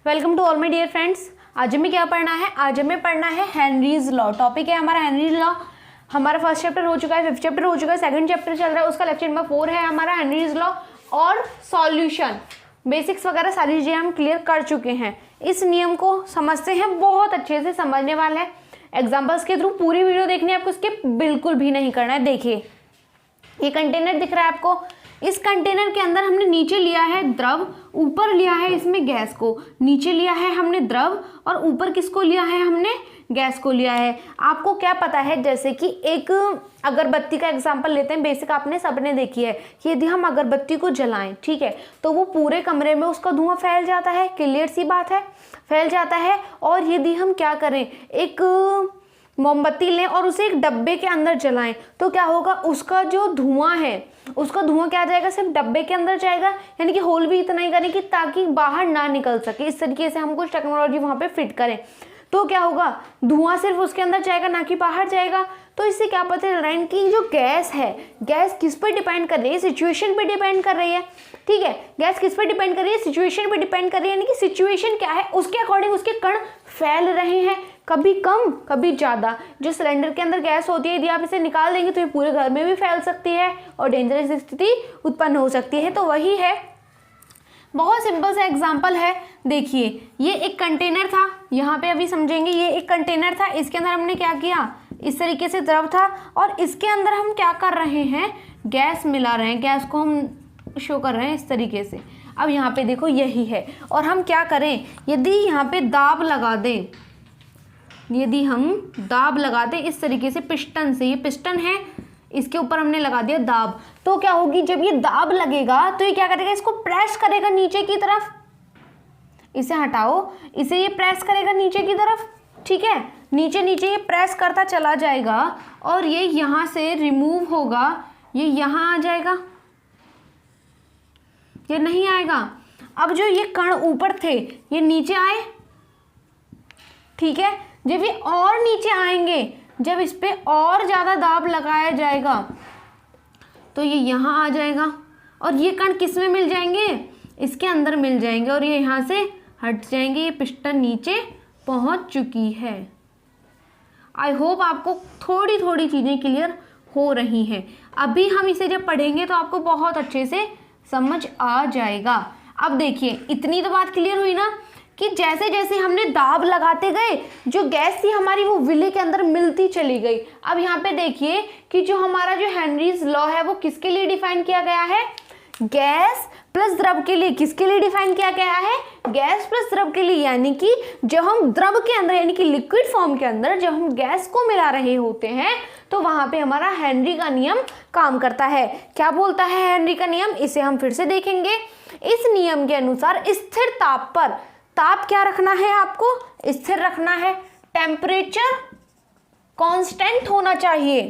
Welcome to all my dear friends. आज हमें क्या पढ़ना है? आज हमें पढ़ना है हेनरीज लॉ। टॉपिक है हमारा हेनरीज लॉ। हमारा फर्स्ट चैप्टर हो चुका है, फिफ्थ चैप्टर हो चुका है, सेकंड चैप्टर चल रहा है, उसका लेक्चर नंबर 4 है हमारा हेनरीज लॉ और सॉल्यूशन। बेसिक्स वगैरह सारी चीज़ें हम क्लियर कर चुके हैं। इस नियम को समझते हैं, बहुत अच्छे से समझने वाले हैं। एग्जाम्पल्स के थ्रू पूरी वीडियो देखनी है आपको, स्किप बिल्कुल भी नहीं करना है। देखिए ये कंटेनर दिख रहा है आपको। इस कंटेनर के अंदर हमने नीचे लिया है द्रव, ऊपर लिया है इसमें गैस को। नीचे लिया है हमने द्रव और ऊपर किसको लिया है? हमने गैस को लिया है। आपको क्या पता है, जैसे कि एक अगरबत्ती का एग्जांपल लेते हैं, बेसिक आपने सबने देखी है कि यदि हम अगरबत्ती को जलाएं, ठीक है, तो वो पूरे कमरे में उसका धुआं फैल जाता है। क्लियर सी बात है, फैल जाता है। और यदि हम क्या करें, एक मोमबत्ती लें और उसे एक डब्बे के अंदर जलाएं, तो क्या होगा? उसका जो धुआं है, उसका धुआं क्या जाएगा? सिर्फ डब्बे के अंदर जाएगा, यानी कि होल भी इतना ही करें कि ताकि बाहर ना निकल सके। इस तरीके से हम कुछ टेक्नोलॉजी वहां पे फिट करें, तो क्या होगा? धुआं सिर्फ उसके अंदर जाएगा, ना कि बाहर जाएगा। तो इससे क्या पता चल रहा है कि जो गैस है, गैस किस पर डिपेंड कर रही है? सिचुएशन पे डिपेंड कर रही है। ठीक है, गैस किस पर डिपेंड कर रही है? सिचुएशन पे डिपेंड कर रही है। यानी कि सिचुएशन क्या है, उसके अकॉर्डिंग उसके कण फैल रहे हैं, कभी कम कभी ज़्यादा। जो सिलेंडर के अंदर गैस होती है, यदि आप इसे निकाल देंगे तो ये पूरे घर में भी फैल सकती है और डेंजरस स्थिति उत्पन्न हो सकती है। तो वही है, बहुत सिंपल सा एग्जाम्पल है। देखिए ये एक कंटेनर था, यहाँ पे अभी समझेंगे। ये एक कंटेनर था, इसके अंदर हमने क्या किया? इस तरीके से द्रव था और इसके अंदर हम क्या कर रहे हैं? गैस मिला रहे हैं। गैस को हम शो कर रहे हैं इस तरीके से। अब यहाँ पे देखो यही है, और हम क्या करें? यदि यहाँ पे दाब लगा दें, यदि हम दाब लगा दें इस तरीके से पिस्टन से, ये पिस्टन है, इसके ऊपर हमने लगा दिया दाब, तो क्या होगी? जब ये दाब लगेगा तो ये क्या करेगा? इसको प्रेस करेगा नीचे की तरफ। इसे हटाओ, इसे ये प्रेस करेगा नीचे की तरफ। ठीक है, नीचे नीचे ये प्रेस करता चला जाएगा और ये यहाँ से रिमूव होगा, ये यहाँ आ जाएगा, ये नहीं आएगा। अब जो ये कण ऊपर थे ये नीचे आए, ठीक है। जब ये और नीचे आएंगे, जब इस पे और ज्यादा दाब लगाया जाएगा तो ये यहाँ आ जाएगा और ये कण किस में मिल जाएंगे? इसके अंदर मिल जाएंगे और ये यहाँ से हट जाएंगे। ये पिस्टन नीचे पहुंच चुकी है। आई होप आपको थोड़ी थोड़ी चीजें क्लियर हो रही हैं। अभी हम इसे जब पढ़ेंगे तो आपको बहुत अच्छे से समझ आ जाएगा। अब देखिए इतनी तो बात क्लियर हुई ना कि जैसे जैसे हमने दाब लगाते गए, जो गैस थी हमारी वो विले के अंदर मिलती चली गई। अब यहाँ पे देखिए कि जो हमारा जो हेनरीज लॉ है वो किसके लिए डिफाइन किया गया है? गैस प्लस द्रव के लिए। किसके लिए डिफाइन किया गया है? गैस प्लस द्रव के लिए। यानी कि जब हम द्रव के अंदर, यानी कि लिक्विड फॉर्म के अंदर जब हम गैस को मिला रहे होते हैं तो वहां पे हमारा हेनरी का नियम काम करता है। क्या बोलता है हेनरी का नियम? इसे हम फिर से देखेंगे। इस नियम के अनुसार स्थिर ताप पर, ताप क्या रखना है आपको? स्थिर रखना है। टेम्परेचर कांस्टेंट होना चाहिए,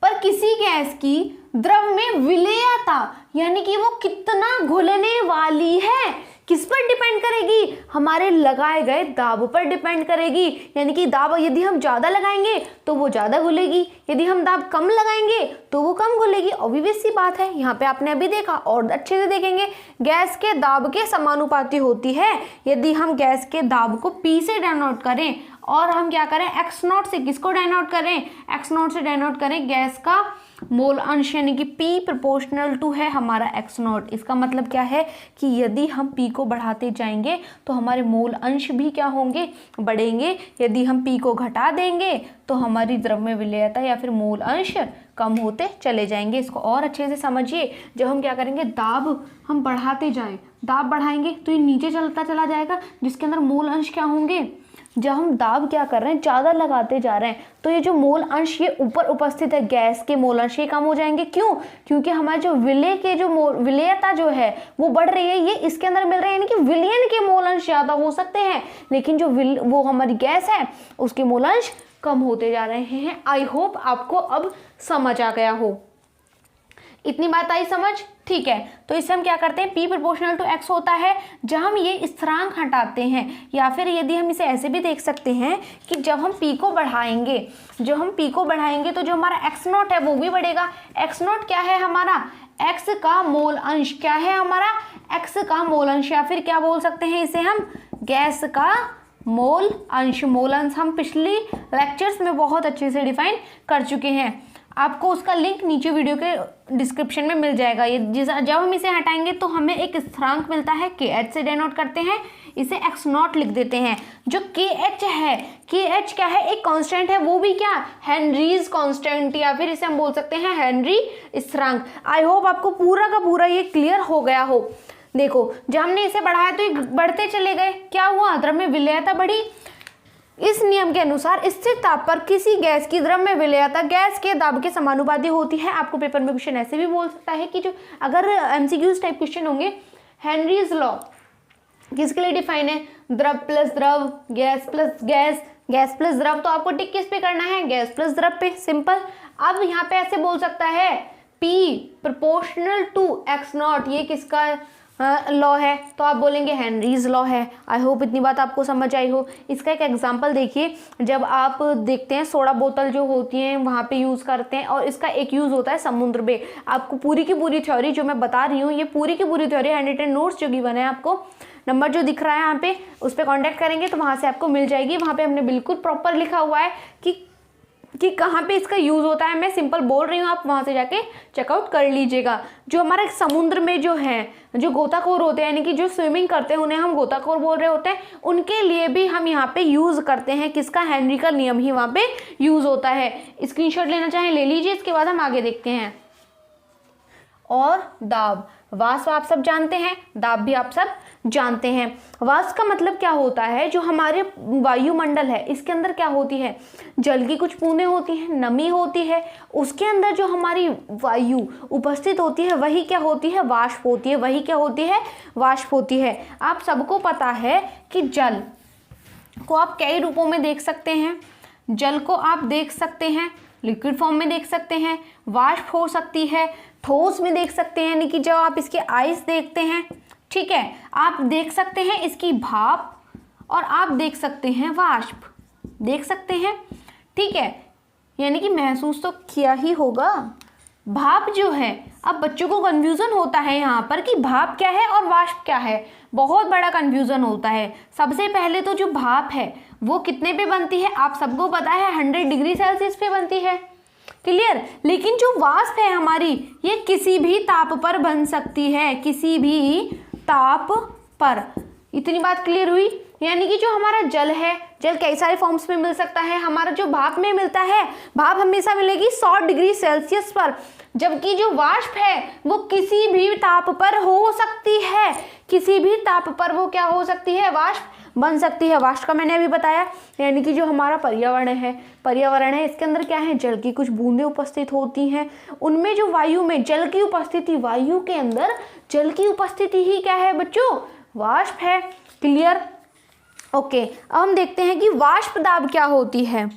पर किसी गैस की द्रव में विलेयता, यानी कि वो कितना घुलने वाली है, किस पर डिपेंड करेगी? हमारे लगाए गए दाब पर डिपेंड करेगी। यानी कि दाब यदि हम ज्यादा लगाएंगे तो वो ज्यादा घुलेगी, यदि हम दाब कम लगाएंगे तो वो कम घुलेगी। ऑब्वियस सी बात है, यहाँ पे आपने अभी देखा और अच्छे से देखेंगे। गैस के दाब के समानुपाती होती है। यदि हम गैस के दाब को P से डिनोट करें और हम क्या करें? x नॉट से किसको डिनोट करें? x नॉट से डिनोट करें गैस का मोल अंश, यानी कि P प्रोपोर्शनल टू है हमारा x नॉट। इसका मतलब क्या है कि यदि हम P को बढ़ाते जाएंगे तो हमारे मोल अंश भी क्या होंगे? बढ़ेंगे। यदि हम P को घटा देंगे तो हमारी द्रव में विलेयता या फिर मोल अंश कम होते चले जाएंगे। इसको और अच्छे से समझिए। जब हम क्या करेंगे? दाब हम बढ़ाते जाएं, दाब बढ़ाएंगे तो ये नीचे चलता चला जाएगा, जिसके अंदर मोल अंश क्या होंगे? जब हम दाब क्या कर रहे हैं? ज़्यादा लगाते जा रहे हैं, तो ये जो मोल अंश ये ऊपर उपस्थित है गैस के मोल अंश ये कम हो जाएंगे। क्यों? क्योंकि हमारे जो विलय के जो विलेयता जो है वो बढ़ रही है, ये इसके अंदर मिल रहे हैं, यानी कि विलयन के मोल अंश ज़्यादा हो सकते हैं, लेकिन जो वो हमारी गैस है उसके मोल अंश कम होते जा रहे हैं। आई होप आपको अब समझ आ गया हो। इतनी बात आई समझ? ठीक है, तो इससे हम क्या करते हैं? P प्रोपोर्शनल टू x होता है। जब हम ये स्थिरांक हटाते हैं, या फिर यदि हम इसे ऐसे भी देख सकते हैं कि जब हम P को बढ़ाएंगे, तो जो हमारा x नॉट है वो भी बढ़ेगा। x नॉट क्या है हमारा? x का मोल अंश क्या है हमारा? एक्स का मोल अंश, या फिर क्या बोल सकते हैं इसे हम, गैस का मोल अंश। मोल अंश हम पिछली लेक्चर्स में बहुत अच्छे से डिफाइन कर चुके हैं, आपको उसका लिंक नीचे वीडियो के डिस्क्रिप्शन में मिल जाएगा। ये जब हम इसे हटाएंगे तो हमें एक स्थिरांक मिलता है, के एच से डिनोट करते हैं, इसे एक्स नॉट लिख देते हैं। जो के एच है, के एच क्या है, एक कांस्टेंट है, वो भी क्या, हेनरीज कांस्टेंट, या फिर इसे हम बोल सकते हैं हेनरी स्थिरांक। आई होप आपको पूरा का पूरा ये क्लियर हो गया हो। देखो जब हमने इसे बढ़ाया तो ये बढ़ते चले गए, क्या हुआ, द्रव्य विलेयता बढ़ी। इस नियम के अनुसार स्थिर ताप पर किसी गैस की द्रव्य विलेयता गैस के दाब के समानुपाती होती है। आपको पेपर में क्वेश्चन ऐसे भी बोल सकता है कि जो अगर एमसीक्यूज टाइप क्वेश्चन होंगे, हेनरीज लॉ किसके लिए डिफाइन है, द्रव प्लस द्रव, gas plus gas, gas plus द्रव, तो आपको टिक किस पे करना है, गैस प्लस द्रव पे, सिंपल। अब यहाँ पे ऐसे बोल सकता है P proportional to x not, ये किसका लॉ है, तो आप बोलेंगे हेनरीज लॉ है। आई होप इतनी बात आपको समझ आई हो। इसका एक एग्जांपल देखिए, जब आप देखते हैं सोडा बोतल जो होती हैं वहाँ पे यूज़ करते हैं, और इसका एक यूज़ होता है समुद्र में। आपको पूरी की पूरी थ्योरी जो मैं बता रही हूँ, ये पूरी की पूरी थ्योरी हैंड रिटन नोट्स जो गिवन है, आपको नंबर जो दिख रहा है यहाँ पे उस पर कॉन्टैक्ट करेंगे तो वहाँ से आपको मिल जाएगी। वहाँ पे हमने बिल्कुल प्रॉपर लिखा हुआ है कि कहाँ पे इसका यूज़ होता है। मैं सिंपल बोल रही हूँ, आप वहाँ से जाके चेकआउट कर लीजिएगा। जो हमारे समुद्र में जो है, जो गोताखोर होते हैं, यानी कि जो स्विमिंग करते हैं उन्हें हम गोताखोर बोल रहे होते हैं, उनके लिए भी हम यहाँ पे यूज़ करते हैं किसका, हेनरी का नियम ही वहाँ पे यूज़ होता है। स्क्रीनशॉट लेना चाहें ले लीजिए, इसके बाद हम आगे देखते हैं। और दाब, वाष्प आप सब जानते हैं, दाब भी आप सब जानते हैं। वाष्प का मतलब क्या होता है, जो हमारे वायुमंडल है इसके अंदर क्या होती है, जल की कुछ बूंदें होती हैं, नमी होती है, उसके अंदर जो हमारी वायु उपस्थित होती है वही क्या होती है, वाष्प होती है, वही क्या होती है, वाष्प होती है। आप सबको पता है कि जल को आप कई रूपों में देख सकते हैं। जल को आप देख सकते हैं लिक्विड फॉर्म में देख सकते हैं, वाष्प हो सकती है, ठोस में देख सकते हैं, यानी कि जब आप इसके आइस देखते हैं, ठीक है, आप देख सकते हैं इसकी भाप, और आप देख सकते हैं वाष्प, देख सकते हैं, ठीक है, यानी कि महसूस तो किया ही होगा। भाप जो है, अब बच्चों को कन्फ्यूज़न होता है यहाँ पर कि भाप क्या है और वाष्प क्या है, बहुत बड़ा कन्फ्यूज़न होता है। सबसे पहले तो जो भाप है वो कितने पे बनती है, आप सबको पता है 100 डिग्री सेल्सियस पे बनती है, क्लियर। लेकिन जो वाष्प है हमारी, ये किसी भी ताप पर बन सकती है, किसी भी ताप पर। इतनी बात क्लियर हुई। यानी कि जो हमारा जल है, जल कई सारे फॉर्म्स में मिल सकता है। हमारा जो भाप में मिलता है, भाप हमेशा मिलेगी 100 डिग्री सेल्सियस पर, जबकि जो वाष्प है वो किसी भी ताप पर हो सकती है, किसी भी ताप पर वो क्या हो सकती है, वाष्प बन सकती है। वाष्प का मैंने अभी बताया, यानी कि जो हमारा पर्यावरण है इसके अंदर क्या है, जल की कुछ बूंदें उपस्थित होती हैं, उनमें जो वायु में जल की उपस्थिति, वायु के अंदर जल की उपस्थिति ही क्या है बच्चों, वाष्प है, क्लियर। ओके, अब हम देखते हैं कि वाष्प दाब क्या होती है।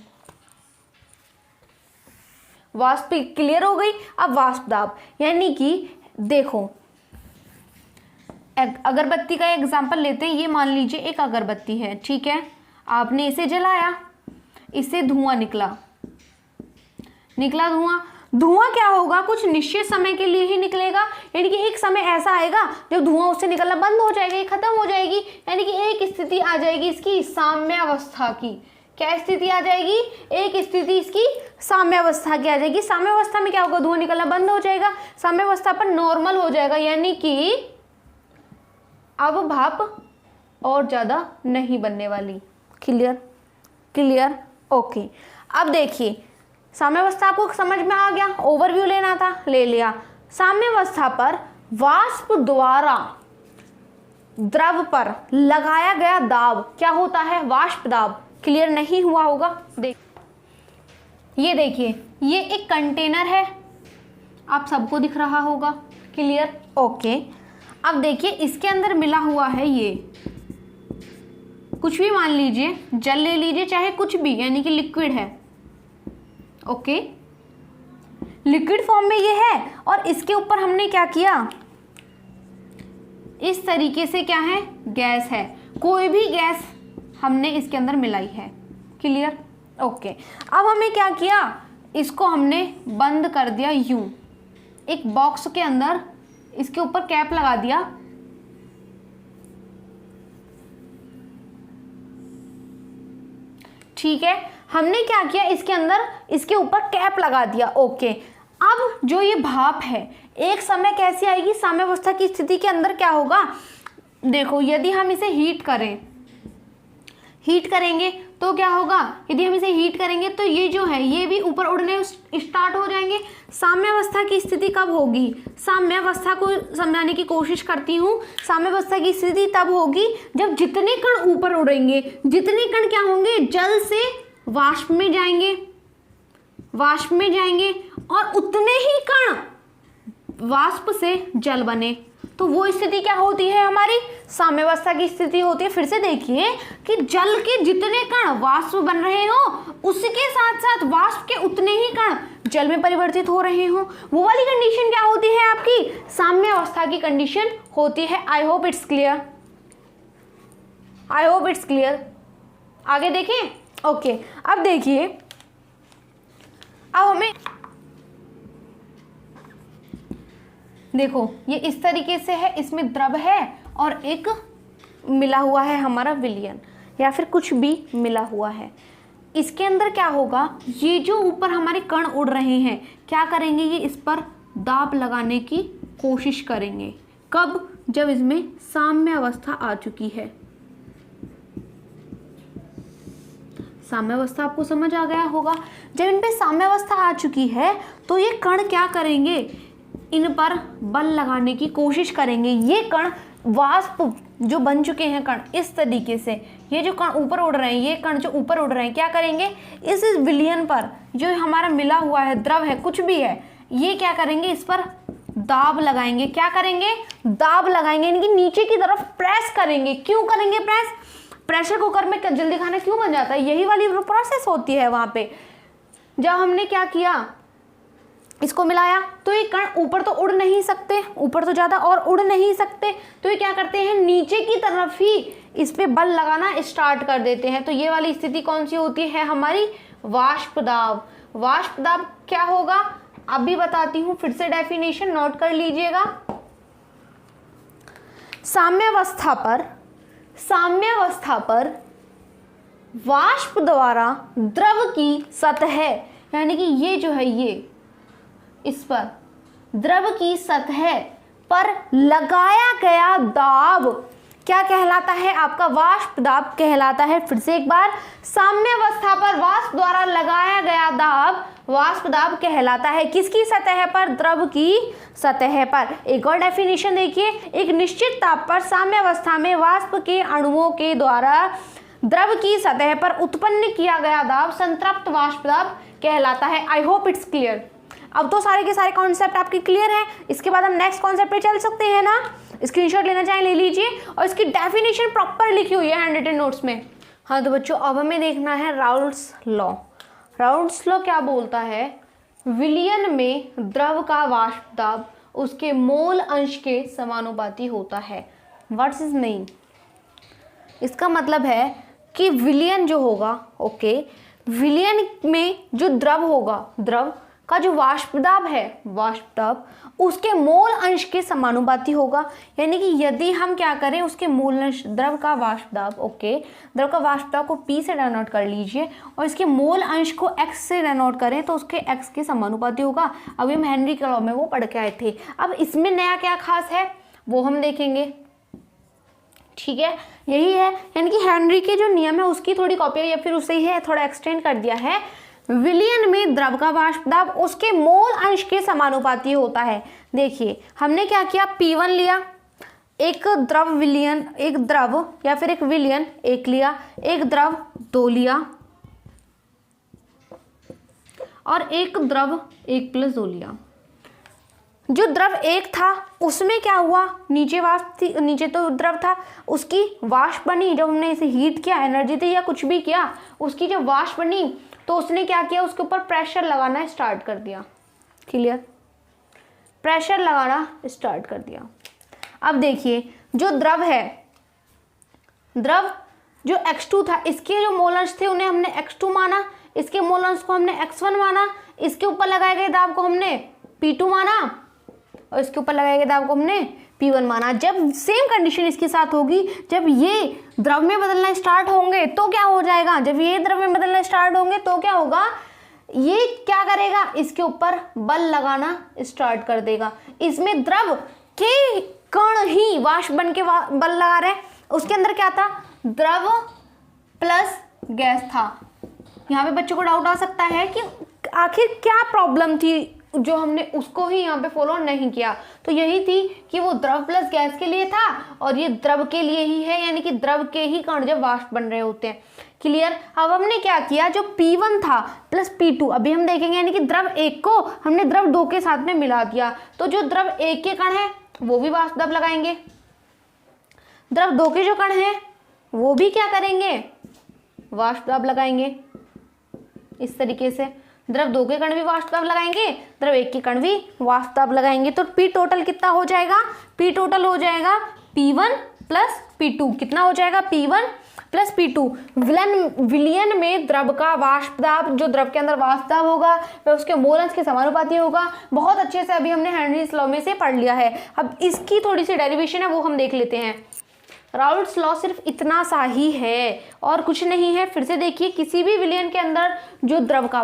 वाष्प क्लियर हो गई। अब वाष्प दाब यानी कि देखो, अगरबत्ती का एग्जांपल लेते हैं। ये मान लीजिए एक अगरबत्ती है, ठीक है, आपने इसे जलाया, इससे धुआं निकला धुआं क्या होगा, कुछ निश्चित समय के लिए ही निकलेगा, यानी कि एक समय ऐसा आएगा जब धुआं उससे निकलना बंद हो जाएगा, खत्म हो जाएगी, यानी कि एक स्थिति आ जाएगी इसकी साम्यावस्था की। क्या स्थिति आ जाएगी, एक स्थिति इसकी साम्यावस्था की आ जाएगी। साम्यावस्था में क्या होगा, धुआं निकलना बंद हो जाएगा, साम्यावस्था पर नॉर्मल हो जाएगा, यानी कि अब भाप और ज्यादा नहीं बनने वाली। क्लियर। ओके, अब देखिए साम्यावस्था आपको समझ में आ गया, ओवरव्यू लेना था, ले लिया। साम्यावस्था पर वाष्प द्वारा द्रव पर लगाया गया दाब क्या होता है, वाष्प दाब। क्लियर नहीं हुआ होगा, ये देखिए, ये एक कंटेनर है, आप सबको दिख रहा होगा, क्लियर। ओके, अब देखिए इसके अंदर मिला हुआ है ये कुछ भी, मान लीजिए जल ले लीजिए, चाहे कुछ भी, यानी कि लिक्विड है। ओके, लिक्विड फॉर्म में ये है, और इसके ऊपर हमने क्या किया, इस तरीके से क्या है, गैस है, कोई भी गैस हमने इसके अंदर मिलाई है, क्लियर। ओके, अब हमें क्या किया, इसको हमने बंद कर दिया यूं, एक बॉक्स के अंदर इसके ऊपर कैप लगा दिया, ठीक है, हमने क्या किया, इसके अंदर इसके ऊपर कैप लगा दिया। ओके, अब जो ये भाप है एक समय कैसी आएगी, साम्यावस्था की स्थिति के अंदर क्या होगा, देखो यदि हम इसे हीट करेंगे तो क्या होगा, यदि हम इसे हीट करेंगे तो ये जो है ये भी ऊपर उड़ने स्टार्ट हो जाएंगे। साम्यावस्था की स्थिति कब होगी, साम्यावस्था को समझाने की कोशिश करती हूँ। साम्यावस्था की स्थिति तब होगी जब जितने कण ऊपर उड़ेंगे, जितने कण क्या होंगे, जल से वाष्प में जाएंगे और उतने ही कण वाष्प से जल बने, तो वो स्थिति क्या होती है, हमारी साम्यावस्था की स्थिति होती है। फिर से देखिए कि जल के जितने कण वाष्प बन रहे हो, उसके साथ साथ वाष्प के उतने ही कण जल में परिवर्तित हो रहे हो, वो वाली कंडीशन क्या होती है, आपकी साम्यावस्था की कंडीशन होती है। I hope it's clear. आगे देखें। ओके, अब देखिए, अब हमें देखो ये इस तरीके से है, इसमें द्रव है और एक मिला हुआ है हमारा विलयन या फिर कुछ भी मिला हुआ है। इसके अंदर क्या होगा, ये जो ऊपर हमारे कण उड़ रहे हैं क्या करेंगे, ये इस पर दाब लगाने की कोशिश करेंगे। कब, जब इसमें साम्य अवस्था आ चुकी है। साम्य अवस्था आपको समझ आ गया होगा। जब इन पे साम्य अवस्था आ चुकी है तो ये कण क्या करेंगे, इन पर बल लगाने की कोशिश करेंगे। ये कण वाष्प जो बन चुके हैं कण, इस तरीके से ये जो कण ऊपर उड़ रहे हैं, ये कण जो ऊपर उड़ रहे हैं क्या करेंगे, इस विलयन पर जो हमारा मिला हुआ है, द्रव है, कुछ भी है, ये क्या करेंगे, इस पर दाब लगाएंगे। क्या करेंगे, दाब लगाएंगे, यानी कि नीचे की तरफ प्रेस करेंगे। क्यों करेंगे प्रेस, प्रेशर कुकर में जल्दी खाना क्यों बन जाता है, यही वाली प्रोसेस होती है वहां पे। जब हमने क्या किया, इसको मिलाया, तो ये कण ऊपर तो उड़ नहीं सकते, ऊपर तो ज़्यादा और उड़ नहीं सकते, तो ये क्या करते हैं, नीचे की तरफ ही इस पे बल लगाना स्टार्ट कर देते हैं। तो ये वाली स्थिति कौन सी होती है, हमारी वाष्प दाब। वाष्प दाब क्या होगा, अभी बताती हूँ, फिर से डेफिनेशन नोट कर लीजिएगा। साम्यावस्था पर वाष्प द्वारा द्रव की सतह, यानी कि ये जो है, ये इस पर द्रव की सतह पर लगाया गया दाब क्या कहलाता है, आपका वाष्प दाब कहलाता है। फिर से एक बार, साम्यावस्था पर वाष्प द्वारा लगाया गया दाब वाष्प दाब कहलाता है। किसकी सतह पर, द्रव की सतह पर। एक और डेफिनेशन देखिए, एक निश्चित ताप पर साम्यावस्था में वाष्प के अणुओं के द्वारा द्रव की सतह पर उत्पन्न किया गया दाब संतृप्त वाष्प दाब कहलाता है। I hope it's clear. अब तो सारे के सारे कॉन्सेप्ट आपके क्लियर हैं। इसके बाद हम नेक्स्ट कॉन्सेप्ट पे चल सकते हैं ना। स्क्रीनशॉट लेना चाहें ले लीजिए, और इसकी डेफिनेशन प्रॉपर लिखी हुई है हैंड रिटन नोट्स में। हाँ तो बच्चों, अब हमें देखना है राउल्ट्स लॉ। राउल्ट्स लॉ क्या बोलता है, विलयन में द्रव का वाष्प दाब उसके मोल अंश के समानुपाती होता है। व्हाट्स इज मीन, इसका मतलब है कि विलयन जो होगा, ओके, विलयन में जो द्रव होगा, द्रव का जो वाष्प दाब है, वाष्प दाब उसके मोल अंश के समानुपाती होगा। यानी कि यदि हम क्या करें, उसके मोल अंश, द्रव का वाष्प दाब, ओके, द्रव का वाष्प दाब को P से डिनोट कर लीजिए और इसके मोल अंश को X से डिनोट करें तो उसके X के समानुपाती होगा। अभी हम हेनरी के लॉ में वो पढ़ के आए थे। अब इसमें नया क्या खास है वो हम देखेंगे, ठीक है, यही है। यानी कि हेनरी के जो नियम है उसकी थोड़ी कॉपी या फिर उससे ही है, थोड़ा एक्सटेंड कर दिया है। विलयन में द्रव का वाष्प दाब उसके मोल अंश के समानुपाती होता है। देखिए हमने क्या किया, P1 लिया, एक द्रव विलयन, एक द्रव या फिर एक विलयन एक लिया, एक द्रव 2 लिया और एक द्रव 1+2 लिया। जो द्रव 1 था उसमें क्या हुआ, नीचे वाष्प थी, नीचे तो द्रव था, उसकी वाष्प बनी। जब हमने इसे हीट किया, एनर्जी दी या कुछ भी किया, उसकी जब वाष्प बनी तो उसने क्या किया, उसके ऊपर प्रेशर लगाना स्टार्ट कर दिया। क्लियर, प्रेशर लगाना स्टार्ट कर दिया। अब देखिए जो द्रव है, द्रव जो X2 था, इसके जो मोल अंश थे उन्हें हमने X2 माना, इसके मोल अंश को हमने X1 माना, इसके ऊपर लगाए गए दाब को हमने P2 माना और इसके ऊपर लगाए गए दाब को हमने P1 माना। जब सेम कंडीशन इसके साथ होगी, जब ये द्रव में बदलना स्टार्ट होंगे तो क्या हो जाएगा, जब ये द्रव में बदलना स्टार्ट होंगे तो क्या होगा, ये क्या करेगा, इसके ऊपर बल लगाना स्टार्ट कर देगा। इसमें द्रव के कण ही वाष्प बन के बल लगा रहे हैं। उसके अंदर क्या था, द्रव प्लस गैस था। यहाँ पे बच्चों को डाउट आ सकता है कि आखिर क्या प्रॉब्लम थी जो हमने उसको ही यहाँ पे फॉलो नहीं किया। तो यही थी कि वो द्रव प्लस गैस के लिए था और ये द्रव के लिए ही है, यानी कि द्रव के ही कण जब वाष्प बन रहे होते हैं। क्लियर। अब हमने क्या किया, जो P1 था प्लस P2 अभी हम देखेंगे, यानी कि द्रव 1 को हमने द्रव 2 के साथ में मिला दिया। तो जो द्रव 1 के कण है वो भी वाष्प दाब लगाएंगे, द्रव 2 के जो कण है वो भी क्या करेंगे, वाष्प दाब लगाएंगे। इस तरीके से द्रव 2 के कण भी वाष्प दाब लगाएंगे, द्रव 1 के कण भी वाष्प दाब लगाएंगे। तो P टोटल कितना हो जाएगा, P टोटल हो जाएगा P1 प्लस P2। कितना हो जाएगा, P1 प्लस P2। विलयन में द्रव का वाष्प दाब, जो द्रव के अंदर वाष्प दाब होगा वह उसके मोल अंश के समानुपाती होगा। बहुत अच्छे से अभी हमने हेनरीज लॉ में से पढ़ लिया है। अब इसकी थोड़ी सी डेरिवेशन है वो हम देख लेते हैं। राउल्ट्स लॉ सिर्फ इतना सा ही है और कुछ नहीं है। फिर से देखिए, किसी भी विलयन के अंदर जो द्रव का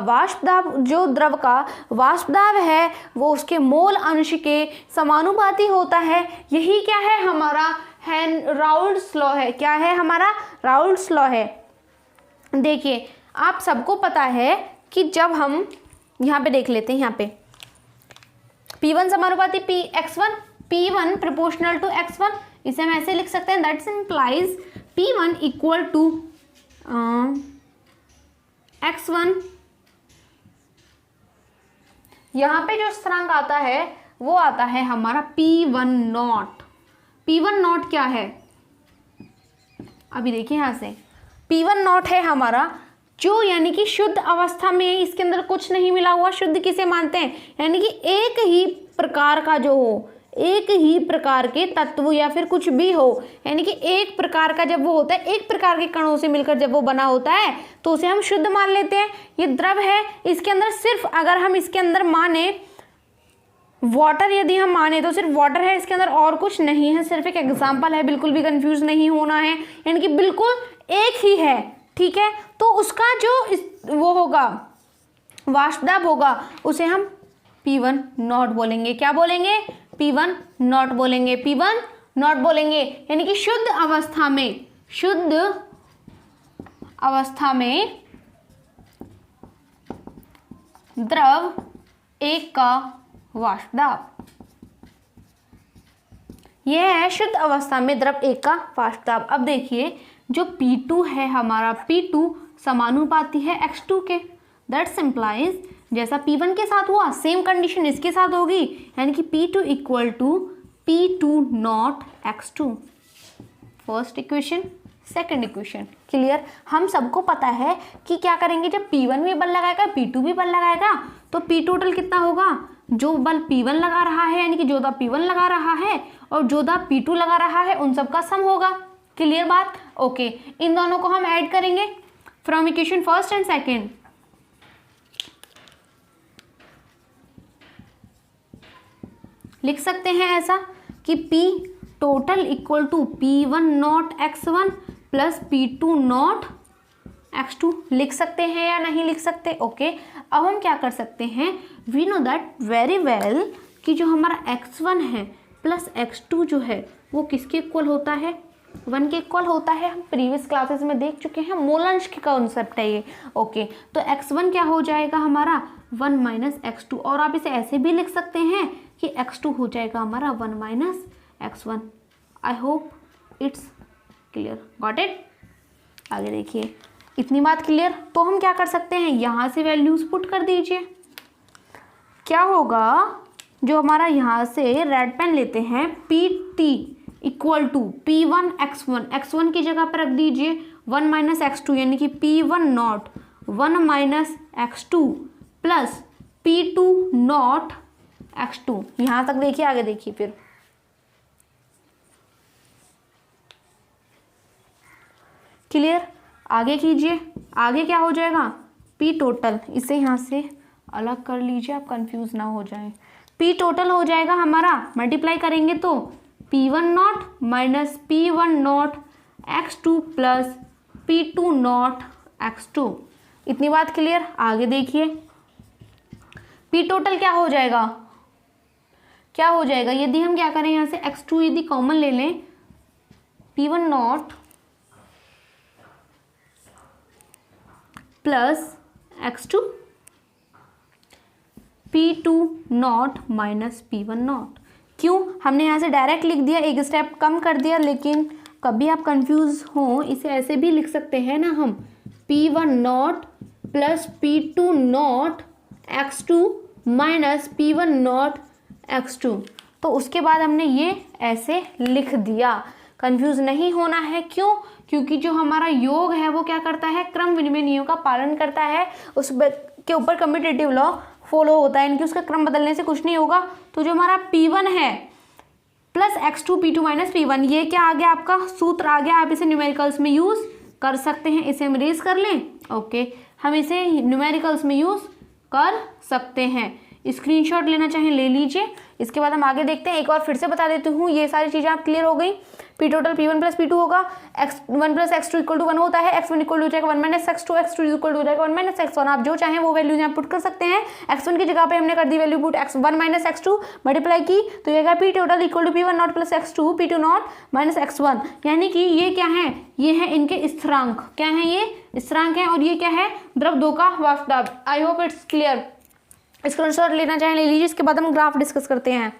वाष्प दाब है वो उसके मोल अंश के समानुपाती होता है। यही क्या है, हमारा राउल्ट्स लॉ है। क्या है, हमारा राउल्ट्स लॉ है। देखिए, आप सबको पता है कि जब हम यहाँ पे देख लेते हैं, यहाँ पे P1 समानुपाती X1, P1 proportional to X1, इसे हम ऐसे लिख सकते हैं, that's implies P1 equal to X1। यहाँ पे जो स्थिरांक आता है वो आता है हमारा P1 नॉट। P1 नॉट क्या है, अभी देखिए यहाँ से P1 नॉट है हमारा जो, यानी कि शुद्ध अवस्था में, इसके अंदर कुछ नहीं मिला हुआ। शुद्ध किसे मानते हैं, यानी कि एक ही प्रकार का जो हो, एक ही प्रकार के तत्व या फिर कुछ भी हो, यानी कि एक प्रकार का जब वो होता है, एक प्रकार के कणों से मिलकर जब वो बना होता है तो उसे हम शुद्ध मान लेते हैं। ये द्रव है, इसके अंदर सिर्फ अगर हम इसके अंदर माने वाटर, यदि हम माने तो सिर्फ वाटर है, इसके अंदर और कुछ नहीं है, सिर्फ एक एग्जाम्पल है, बिल्कुल भी कंफ्यूज नहीं होना है, यानी कि बिल्कुल एक ही है। ठीक है, तो उसका जो वो होगा, वाष्प दाब होगा, उसे हम P1 नॉट बोलेंगे। क्या बोलेंगे, P1 नॉट बोलेंगे, P1 नॉट बोलेंगे। यानी कि शुद्ध अवस्था में द्रव 1 का वाष्प दाब, यह है शुद्ध अवस्था में द्रव 1 का वाष्प दाब। अब देखिए, जो P2 है हमारा, P2 समानुपाती है X2 के। दैट्स इम्प्लाइज जैसा P1 के साथ हुआ सेम कंडीशन इसके साथ होगी, यानी कि P2 equal to P2 not X2। First equation, second equation. Clear. हम सबको पता है कि क्या करेंगे, जब P1 भी बल लगाएगा P2 भी बल लगाएगा तो P टोटल कितना होगा, जो बल P1 लगा रहा है, यानी कि जोधा P1 लगा रहा है और जोधा P2 लगा रहा है, उन सबका सम होगा। क्लियर बात। ओके, इन दोनों को हम ऐड करेंगे from equation first and second. लिख सकते हैं ऐसा कि P total equal to P1 not X1 plus P2 not X2। लिख सकते हैं या नहीं लिख सकते। ओके, अब हम क्या कर सकते हैं, we know that very well कि जो हमारा X1 है प्लस X2 जो है वो किसके इक्वल होता है, 1 के इक्वल होता है। हम प्रीवियस क्लासेस में देख चुके हैं, मोलंश के कॉन्सेप्ट है ये। ओके, तो X1 क्या हो जाएगा हमारा 1 माइनस X2, और आप इसे ऐसे भी लिख सकते हैं कि X2 हो जाएगा हमारा 1 minus X1। I hope it's clear, got it. आगे देखिए, इतनी बात क्लियर। तो हम क्या कर सकते हैं, यहाँ से वैल्यूज पुट कर दीजिए। क्या होगा, जो हमारा यहाँ से रेड पेन लेते हैं, PT equal to P1 X1, X1 की जगह पर रख दीजिए 1 माइनस X2, यानी कि P1 not 1 minus X2 plus P2 not X2। यहाँ तक देखिए, आगे देखिए फिर। क्लियर। आगे कीजिए, आगे क्या हो जाएगा, P टोटल, इसे यहाँ से अलग कर लीजिए, आप कंफ्यूज ना हो जाएं। P टोटल हो जाएगा हमारा, मल्टीप्लाई करेंगे तो P1 not minus P1 not x2 plus P2 not x2। इतनी बात क्लियर। आगे देखिए P टोटल क्या हो जाएगा, क्या हो जाएगा यदि हम क्या करें यहाँ से x2 यदि कॉमन ले लें, P1 naught plus x2 P2 naught minus P1 not. क्यों, हमने यहाँ से डायरेक्ट लिख दिया, एक स्टेप कम कर दिया, लेकिन कभी आप कंफ्यूज हो इसे ऐसे भी लिख सकते हैं ना हम, P1 naught plus P2 not x2 minus P1 not x2। तो उसके बाद हमने ये ऐसे लिख दिया, कंफ्यूज नहीं होना है। क्यों, क्योंकि जो हमारा योग है वो क्या करता है, क्रम विनिमय नियम का पालन करता है, उस के ऊपर कम्यूटेटिव लॉ फॉलो होता है, इनकी उसका क्रम बदलने से कुछ नहीं होगा। तो जो हमारा P1 है plus x2 P2 minus P1, ये क्या आ गया, आपका सूत्र आ गया। आप इसे न्यूमेरिकल्स में यूज कर सकते हैं। इसे हम रेज कर लें, ओके, हम इसे न्यूमेरिकल्स में यूज कर सकते हैं। स्क्रीनशॉट लेना चाहें ले लीजिए। इसके बाद हम आगे देखते हैं। एक बार फिर से बता देती हूँ, ये सारी चीज़ें आप क्लियर हो गई। P total P1 plus P2 होगा, x1 plus x2 equal to 1 होता है, x1 इक्वल हो जाएगा 1 माइनस x2, x2 इक्वल हो जाएगा 1 माइनस x1। आप जो चाहें वो वैल्यूज यहाँ पुट कर सकते हैं। x1 की जगह पे हमने कर दी value put x1 minus x2 multiply की, तो ये P total equal to P1 naught plus x2 P2 naught minus x1। यानी कि ये क्या है, ये है इनके स्थिरांक, क्या है ये स्थिरांक है, और ये क्या है द्रव दो का वाष्प दाब। I hope it's clear. Screenshot लेना चाहें ले लीजिए। इसके बाद हम ग्राफ डिस्कस करते हैं।